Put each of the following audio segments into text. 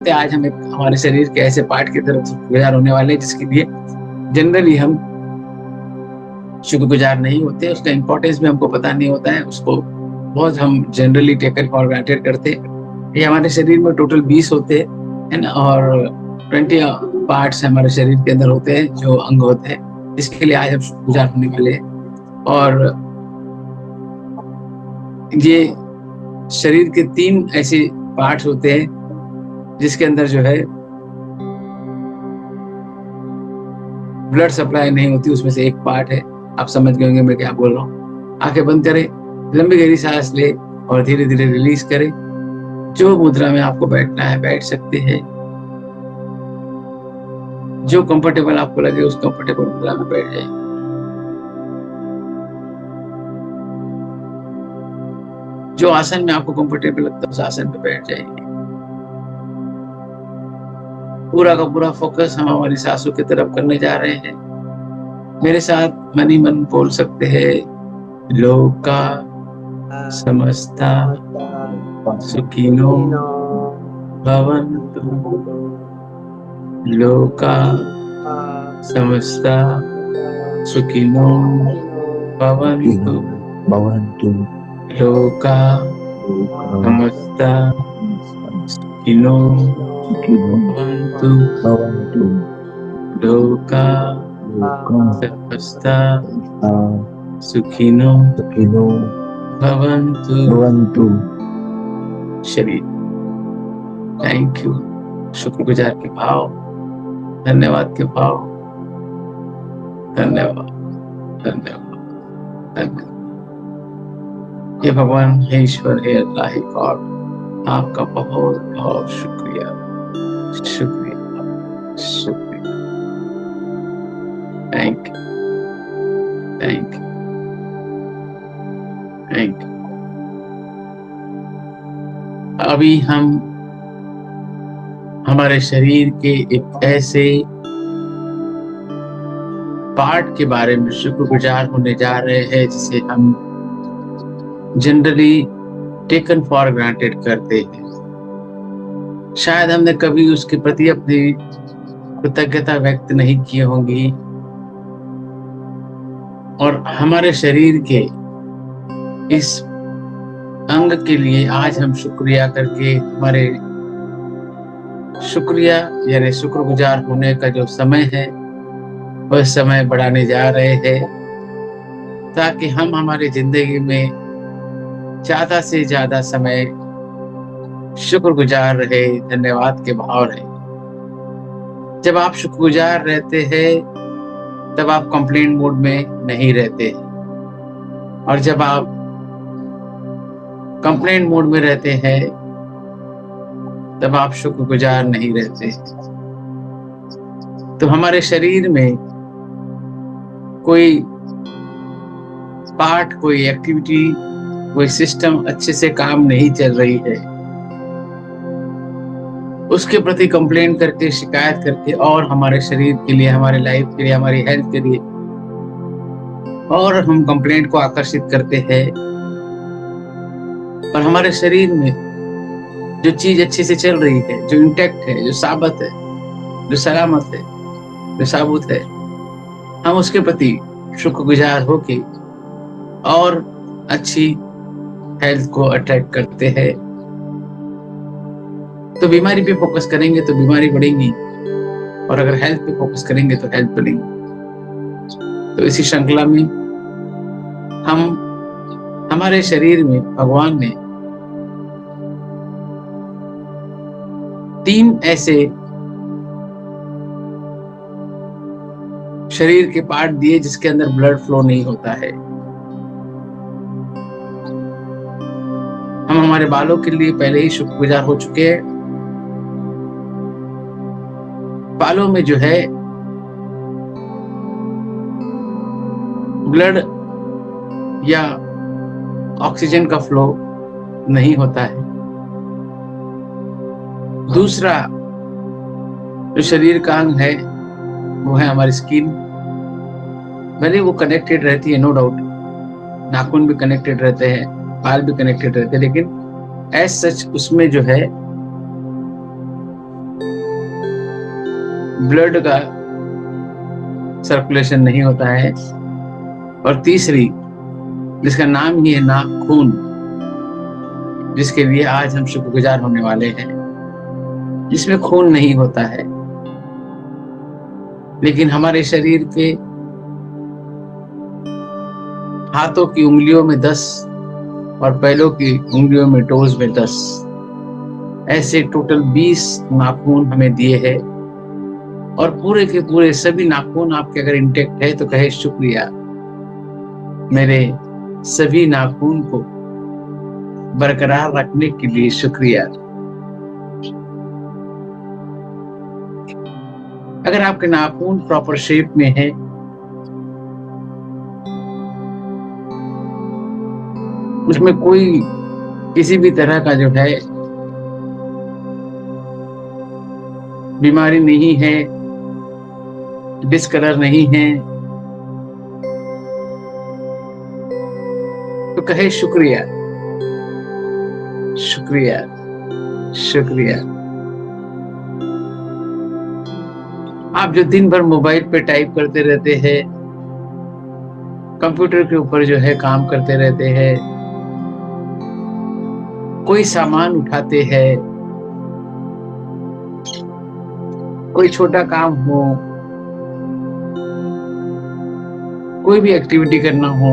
आज हम एक हमारे शरीर के ऐसे पार्ट की तरफ गुजार होने वाले हैं जिसके लिए जनरली हम शुक्रगुजार नहीं होते, उसका इम्पोर्टेंस भी हमको पता नहीं होता है, उसको बहुत हम जनरली टेकन फॉर ग्रांटेड करते हैं। ये हमारे शरीर में टोटल 20 होते हैं, है ना, और 20 पार्ट्स हमारे शरीर के अंदर होते हैं, जो अंग होते हैं, जिसके लिए आज हम शुक्रगुजार होने वाले हैं। और ये शरीर के 3 ऐसे पार्ट्स होते हैं जिसके अंदर जो है ब्लड सप्लाई नहीं होती, उसमें से एक पार्ट है। आप समझ गए होंगे मैं क्या बोल रहा हूँ। आंखें बंद करें, लंबी गहरी सांस ले और धीरे धीरे रिलीज करें। जो मुद्रा में आपको बैठना है बैठ सकते हैं, जो कंफर्टेबल आपको लगे उस कंफर्टेबल मुद्रा में बैठ जाए। जो आसन में आपको कंफर्टेबल लगता है उस आसन पे बैठ जाइए। पूरा का पूरा फोकस हम हमारी सांसों की तरफ करने जा रहे हैं। मेरे साथ मन ही मन बोल सकते हैं, लोका समस्ता सुखिनो भवन्तु, लोका समस्ता सुखिनो भवन्तु, लोका समस्ता सुखिनो भवन्तु, लोका समस्ता सुखिनो भवन्तु। शरीर, थैंक यू, शुक्रगुजार के भाव, धन्यवाद के भाव, धन्यवाद धन्यवाद धन्यवाद। हे भगवान, हे ईश्वर, हे अल्लाह, हे गॉड, आपका बहुत बहुत शुक्रिया शुक्रिया शुक्रिया। Thank you thank you thank you. अभी हम हमारे शरीर के एक ऐसे पार्ट के बारे में शुक्रगुजार होने जा रहे हैं जिसे हम जनरली टेकन फॉर ग्रांटेड करते हैं। शायद हमने कभी उसके प्रति अपनी कृतज्ञता व्यक्त नहीं की होंगी, और हमारे शरीर के इस अंग के लिए आज हम शुक्रिया करके हमारे शुक्रिया यानी शुक्रगुजार होने का जो समय है वह समय बढ़ाने जा रहे हैं, ताकि हम हमारी जिंदगी में ज्यादा से ज्यादा समय शुक्रगुजार रहे, धन्यवाद के भाव रहे। जब आप शुक्रगुजार रहते हैं तब आप कंप्लेंट मोड में नहीं रहते, और जब आप कंप्लेंट मोड में रहते हैं तब आप शुक्रगुजार नहीं रहते। तो हमारे शरीर में कोई पार्ट, कोई एक्टिविटी, कोई सिस्टम अच्छे से काम नहीं चल रही है, उसके प्रति कंप्लेंट करके, शिकायत करके, और हमारे शरीर के लिए, हमारे लाइफ के लिए, हमारी हेल्थ के लिए और हम कंप्लेंट को आकर्षित करते हैं। और हमारे शरीर में जो चीज अच्छे से चल रही है, जो इंटैक्ट है, जो साबित है, जो सलामत है, जो साबुत है, हम उसके प्रति शुक्रगुजार होके और अच्छी हेल्थ को अट्रैक्ट करते हैं। तो बीमारी पे फोकस करेंगे तो बीमारी बढ़ेंगी, और अगर हेल्थ पे फोकस करेंगे तो हेल्थ बढ़ेगी। तो इसी श्रृंखला में हम हमारे शरीर में भगवान ने 3 ऐसे शरीर के पार्ट दिए जिसके अंदर ब्लड फ्लो नहीं होता है। हम हमारे बालों के लिए पहले ही शुक्रगुजार हो चुके हैं। बालों में जो है ब्लड या ऑक्सीजन का फ्लो नहीं होता है। दूसरा जो शरीर का अंग है वो है हमारी स्किन। भले वो कनेक्टेड रहती है, नो डाउट, नाखून भी कनेक्टेड रहते हैं, बाल भी कनेक्टेड रहते हैं, लेकिन एज सच उसमें जो है ब्लड का सर्कुलेशन नहीं होता है, और तीसरी जिसका नाम ही है नाखून, जिसके लिए आज हम शुक्रगुजार होने वाले हैं, जिसमें खून नहीं होता है, लेकिन हमारे शरीर के हाथों की उंगलियों में 10 और पैरों की उंगलियों में टोज में 10, ऐसे टोटल 20 नाखून हमें दिए हैं। और पूरे के पूरे सभी नाखून आपके अगर इंटेक्ट है तो कहे शुक्रिया, मेरे सभी नाखून को बरकरार रखने के लिए शुक्रिया। अगर आपके नाखून प्रॉपर शेप में है, उसमें कोई किसी भी तरह का जो है बीमारी नहीं है, डिस्कलर नहीं है, तो कहे शुक्रिया शुक्रिया शुक्रिया। आप जो दिन भर मोबाइल पे टाइप करते रहते हैं, कंप्यूटर के ऊपर जो है काम करते रहते हैं, कोई सामान उठाते हैं, कोई छोटा काम हो, कोई भी एक्टिविटी करना हो,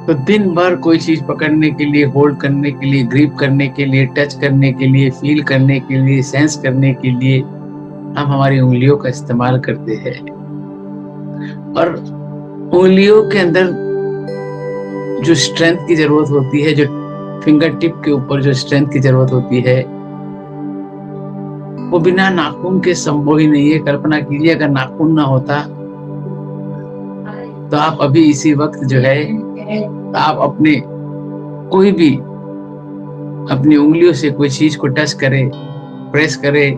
तो दिन भर कोई चीज पकड़ने के लिए, होल्ड करने के लिए, ग्रिप करने के लिए, टच करने के लिए, फील करने के लिए, सेंस करने के लिए हम हमारी उंगलियों का इस्तेमाल करते हैं। और उंगलियों के अंदर जो स्ट्रेंथ की जरूरत होती है, जो फिंगर टिप के ऊपर जो स्ट्रेंथ की जरूरत होती है, वो बिना नाखून के संभव ही नहीं है। कल्पना कीजिए अगर नाखून ना होता तो आप अभी इसी वक्त जो है आप अपने कोई भी अपनी उंगलियों से कोई चीज को टच करे, प्रेस करे,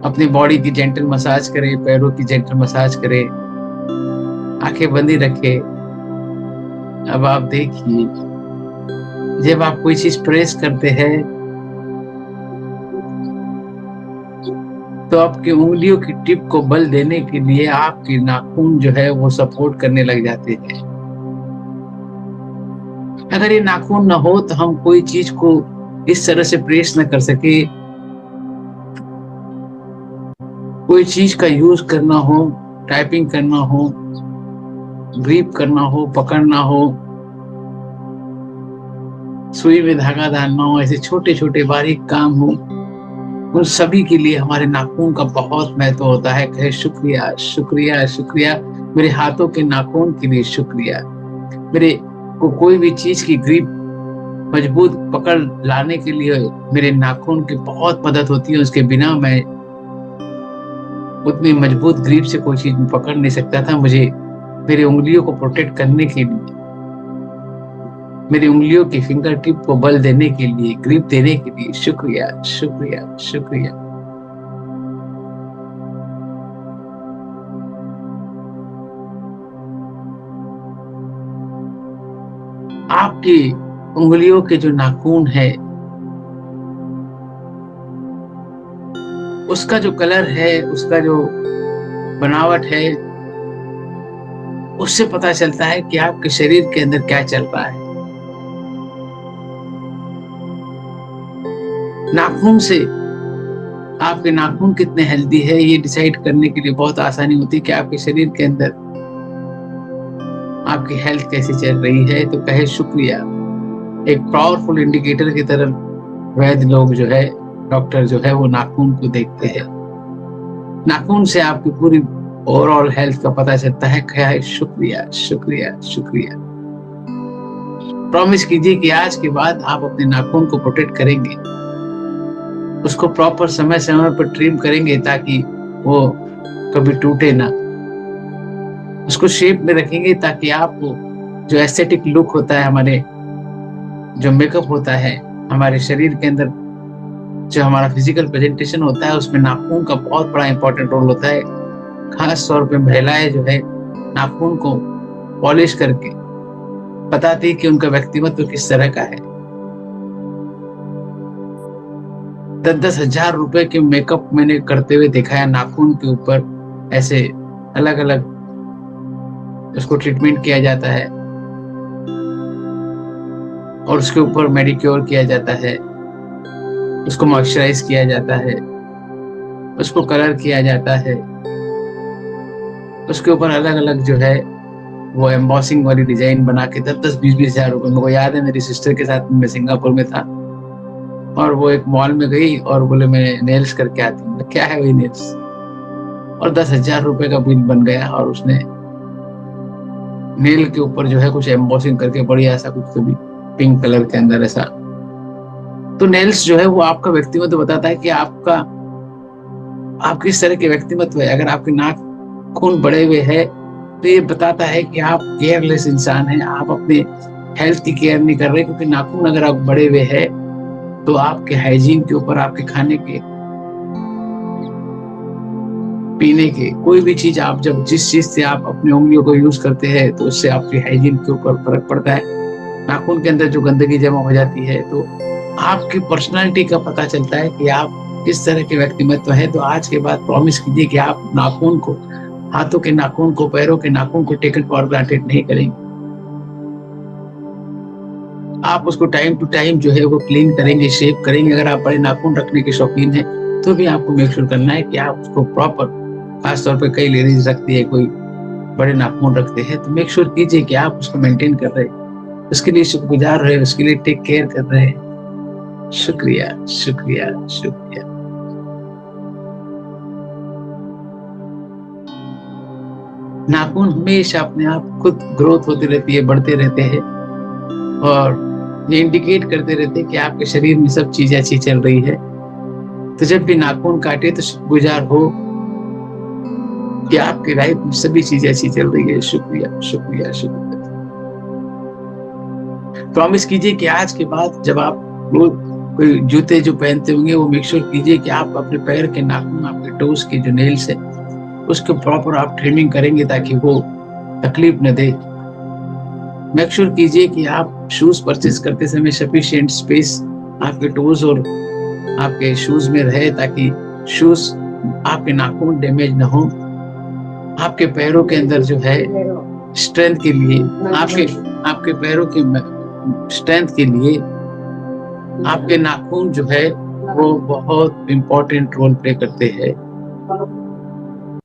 अपनी बॉडी की जेंटल मसाज करे, पैरों की जेंटल मसाज करे, आंखें बंदी रखे। अब आप देखिए, जब आप कोई चीज प्रेस करते हैं तो आपकी उंगलियों की टिप को बल देने के लिए आपके नाखून जो है वो सपोर्ट करने लग जाते हैं। अगर ये नाखून ना हो तो हम कोई चीज को इस तरह से प्रेस न कर सके। कोई चीज का यूज करना हो, टाइपिंग करना हो, ग्रिप करना हो, पकड़ना हो, सुई में धागा डालना हो, ऐसे छोटे छोटे बारीक काम हो, उन सभी के लिए हमारे नाखून का बहुत महत्व होता है। कहे शुक्रिया शुक्रिया शुक्रिया। मेरे हाथों के नाखून के लिए शुक्रिया। मेरे को कोई भी चीज की ग्रिप मजबूत पकड़ लाने के लिए मेरे नाखून की बहुत मदद होती है। उसके बिना मैं उतनी मजबूत ग्रिप से कोई चीज पकड़ नहीं सकता था। मुझे मेरी उंगलियों को प्रोटेक्ट करने के लिए, मेरी उंगलियों की फिंगर टिप को बल देने के लिए, ग्रिप देने के लिए शुक्रिया शुक्रिया शुक्रिया। आपकी उंगलियों के जो नाखून है, उसका जो कलर है, उसका जो बनावट है, उससे पता चलता है कि आपके शरीर के अंदर क्या चल रहा है। नाखून से आपके नाखून कितने हेल्दी है ये डिसाइड करने के लिए बहुत आसानी होती है कि आपके शरीर के अंदर आपकी हेल्थ कैसी चल रही है। तो कहे शुक्रिया। एक पावरफुल इंडिकेटर की तरह वैद्य लोग जो है, डॉक्टर जो है, वो नाखून को देखते हैं। नाखून से आपकी पूरी ओवरऑल हेल्थ का पता चलता है। क्या है? शुक्रिया शुक्रिया शुक्रिया। प्रॉमिस कीजिए कि आज के बाद आप अपने नाखून को प्रोटेक्ट करेंगे, उसको प्रॉपर समय समय पर ट्रिम करेंगे ताकि वो कभी टूटे ना, उसको शेप में रखेंगे ताकि आपको जो एस्थेटिक लुक होता है, हमारे जो मेकअप होता है हमारे शरीर के अंदर, जो हमारा फिजिकल प्रेजेंटेशन होता है, उसमें नाखून का बहुत बड़ा इंपॉर्टेंट रोल होता है। खास तौर पे महिलाएं जो है नाखून को पॉलिश करके बताती है कि उनका व्यक्तित्व किस तरह का है। 10-10 हज़ार रुपए के मेकअप मैंने करते हुए देखा है नाखून के ऊपर, ऐसे अलग अलग उसको ट्रीटमेंट किया जाता है और उसके ऊपर मेडिक्योर किया जाता है, उसको मॉइस्चराइज किया जाता है, उसको कलर किया जाता है, उसके ऊपर अलग अलग जो है वो एम्बॉसिंग वाली डिजाइन बना के 10-10 20-20 हज़ार रुपए। मेरे को याद है मेरी सिस्टर के साथ मैं सिंगापुर में था और वो एक मॉल में गई और बोले मैं नेल्स करके आती हूँ। क्या है वही नेल्स, और 10 हज़ार रुपए का बिल बन गया। और उसने नेल के ऊपर जो है कुछ एम्बॉसिंग करके बढ़िया ऐसा कुछ तो भी पिंक कलर के अंदर ऐसा। तो नेल्स जो है वो आपका व्यक्तित्व बताता है कि आप किस तरह के व्यक्तिमत्व है। अगर आपके नाक खून बढ़े हुए है तो ये बताता है कि आप केयरलेस इंसान हैं, आप अपने हेल्थ की केयर नहीं कर रहे, क्योंकि नाखून अगर आप बड़े हुए है तो आपके हाइजीन के ऊपर, आपके खाने के पीने के कोई भी चीज, आप जब जिस चीज से आप अपनी उंगलियों को यूज करते हैं तो उससे आपकी हाइजीन के ऊपर फर्क पड़ता है। नाखून के अंदर जो गंदगी जमा हो जाती है तो आपकी पर्सनालिटी का पता चलता है कि आप किस तरह के व्यक्तिमत्व है। तो आज के बाद प्रॉमिस कीजिए कि आप नाखून को, हाथों के नाखून को, पैरों के नाखून को टेकन फॉर ग्रांटेड नहीं करेंगे। आप उसको टाइम टू टाइम जो है वो क्लीन करेंगे, शेव करेंगे। अगर आप बड़े नाखून रखने के शौकीन हैं तो भी आपको मेक श्योर करना है कि आप उसको प्रॉपर, खासतौर पे कई लेडीज रखती है, कोई बड़े नाखून रखते हैं, तो मेक श्योर कीजिए कि आप उसको मेंटेन कर रहे हैं, उसके लिए शुक्रगुजार रहे, उसके लिए टेक केयर कर रहे हैं। शुक्रिया, शुक्रिया, शुक्रिया। नाखून हमेशा अपने आप खुद ग्रोथ होती रहती है, बढ़ते रहते हैं और ये इंडिकेट करते रहते हैं कि आपके शरीर में सब चीजें अच्छी चल रही है। तो जब भी नाखून काटे तो शुक्रगुजार हो कि आपकी लाइफ में सभी चीजें अच्छी चल रही है। शुक्रिया, शुक्रिया, शुक्रिया। प्रॉमिस कीजिए कि आज के बाद जब आप रोज कोई जूते जो पहनते होंगे वो मेक श्योर कीजिए कि आप अपने पैर के नाखून, आपके टोस के जो नेल्स है उसको प्रॉपर आप ट्रिमिंग करेंगे ताकि वो तकलीफ न दे। मेक श्योर कीजिए कि आप शूज परचेज करते समय सफिशिएंट स्पेस आपके टोज और आपके शूज में रहे ताकि शूज, आपके नाखून डैमेज ना हो। आपके पैरों के अंदर जो है स्ट्रेंथ के लिए, आपके आपके पैरों की स्ट्रेंथ के लिए आपके नाखून जो है वो बहुत इंपॉर्टेंट रोल प्ले करते हैं।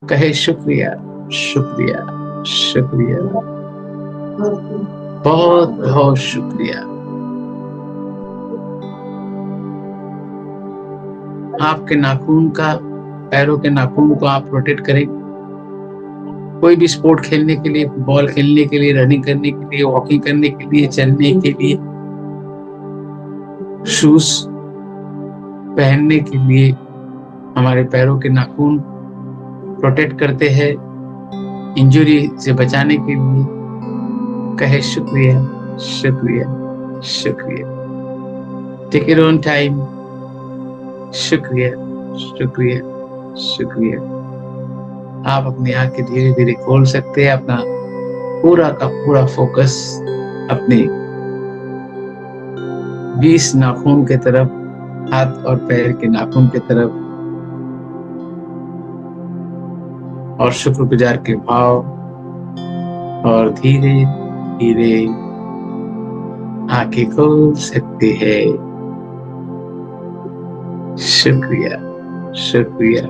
कहे शुक्रिया, शुक्रिया, शुक्रिया, बहुत बहुत शुक्रिया। आपके नाखून का, पैरों के नाखून को आप प्रोटेक्ट करें। कोई भी स्पोर्ट खेलने के लिए, बॉल खेलने के लिए, रनिंग करने के लिए, वॉकिंग करने के लिए, चलने के लिए शूज पहनने के लिए हमारे पैरों के नाखून प्रोटेक्ट करते हैं, इंजरी से बचाने के लिए। कहे शुक्रिया, शुक्रिया, शुक्रिया। Take your own time. शुक्रिया, शुक्रिया, शुक्रिया। आप अपनी आंखें धीरे धीरे खोल सकते हैं। अपना पूरा का पूरा फोकस अपने 20 नाखून के तरफ, हाथ और पैर के नाखून के तरफ, और शुक्रगुजार के भाव, और धीरे धीरे आंखें खोल सकते हैं। शुक्रिया, शुक्रिया,